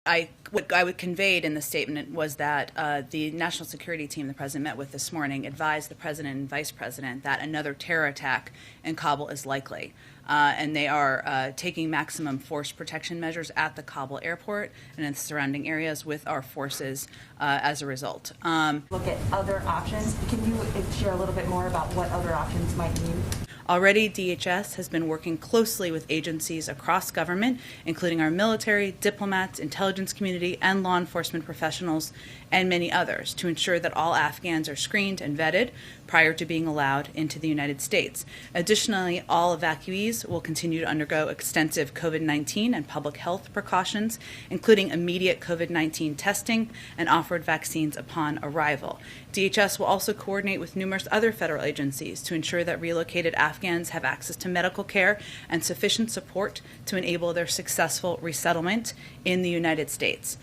What I conveyed in the statement was that the national security team the president met with this morning advised the president and vice president that another terror attack in Kabul is likely. And they are taking maximum force protection measures at the Kabul airport and in the surrounding areas with our forces as a result. Look at other options. Can you share a little bit more about what other options might mean? Already, DHS has been working closely with agencies across government, including our military, diplomats, intelligence community, and law enforcement professionals, and many others, to ensure that all Afghans are screened and vetted prior to being allowed into the United States. Additionally, all evacuees will continue to undergo extensive COVID-19 and public health precautions, including immediate COVID-19 testing and offered vaccines upon arrival. DHS will also coordinate with numerous other federal agencies to ensure that relocated Afghans have access to medical care and sufficient support to enable their successful resettlement in the United States.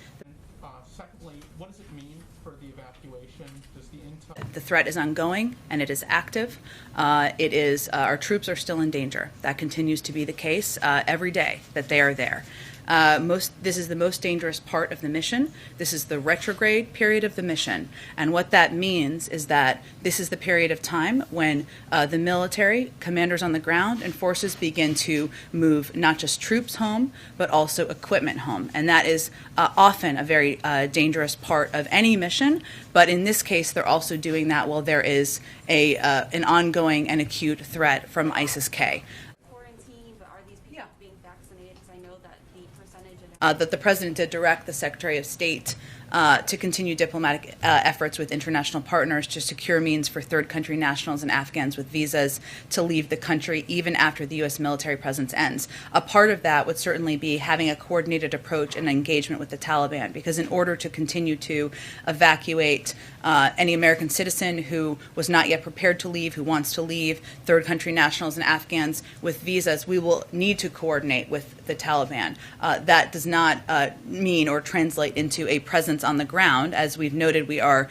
Secondly, what does it mean for the evacuation? Does the The threat is ongoing and it is active. Our troops are still in danger. That continues to be the case every day that they are there. This is the most dangerous part of the mission. This is the retrograde period of the mission. And what that means is that this is the period of time when the military, commanders on the ground, and forces begin to move not just troops home, but also equipment home. And that is often a very dangerous part of any mission. But in this case, they're also doing that while there is an ongoing and acute threat from ISIS-K. That the president did direct the Secretary of State to continue diplomatic efforts with international partners to secure means for third country nationals and Afghans with visas to leave the country even after the U.S. military presence ends. A part of that would certainly be having a coordinated approach and engagement with the Taliban, because in order to continue to evacuate any American citizen who was not yet prepared to leave, who wants to leave, third country nationals and Afghans with visas, we will need to coordinate with the Taliban. That does not mean or translate into a presence on the ground. As we've noted, we are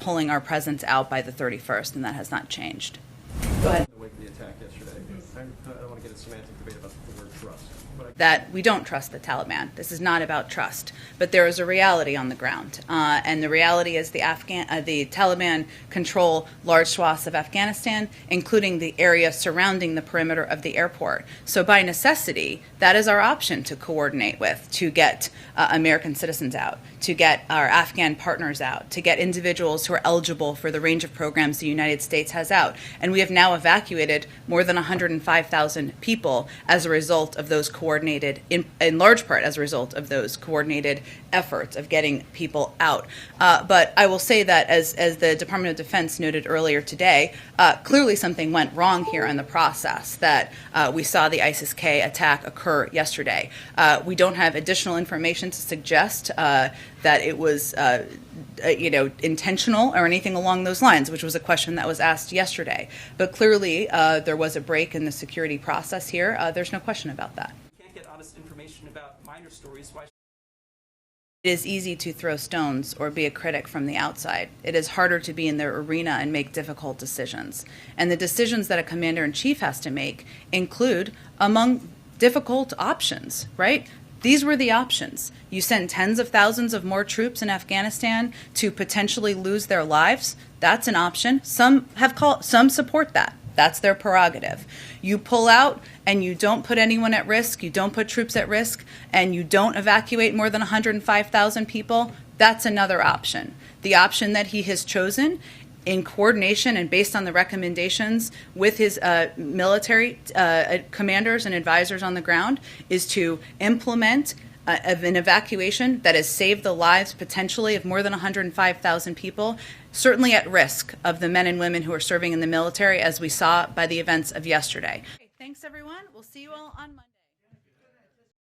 pulling our presence out by the 31st, and that has not changed. Go ahead. In the wake of the attack yesterday, I don't want to get a semantic debate about the word trust. That we don't trust the Taliban. This is not about trust, but there is a reality on the ground, and the reality is the Taliban control large swaths of Afghanistan, including the area surrounding the perimeter of the airport. So by necessity, that is our option to coordinate with, to get American citizens out, to get our Afghan partners out, to get individuals who are eligible for the range of programs the United States has out. And we have now evacuated more than 105,000 people as a result of those coordinated, in large part as a result of those coordinated efforts of getting people out. But I will say that as the Department of Defense noted earlier today, clearly something went wrong here in the process, that we saw the ISIS-K attack occur yesterday. We don't have additional information to suggest that it was intentional or anything along those lines, which was a question that was asked yesterday. But clearly there was a break in the security process here. There's no question about that. Get honest information about minor stories. Why? It is easy to throw stones or be a critic from the outside. It is harder to be in their arena and make difficult decisions. And the decisions that a commander-in-chief has to make include among difficult options, right? These were the options. You send tens of thousands of more troops in Afghanistan to potentially lose their lives. That's an option. Some support that. That's their prerogative. You pull out and you don't put anyone at risk, you don't put troops at risk, and you don't evacuate more than 105,000 people. That's another option. The option that he has chosen, in coordination and based on the recommendations with his military commanders and advisors on the ground, is to implement an evacuation that has saved the lives potentially of more than 105,000 people, certainly at risk of the men and women who are serving in the military, as we saw by the events of yesterday. Okay, thanks, everyone. We'll see you all on Monday.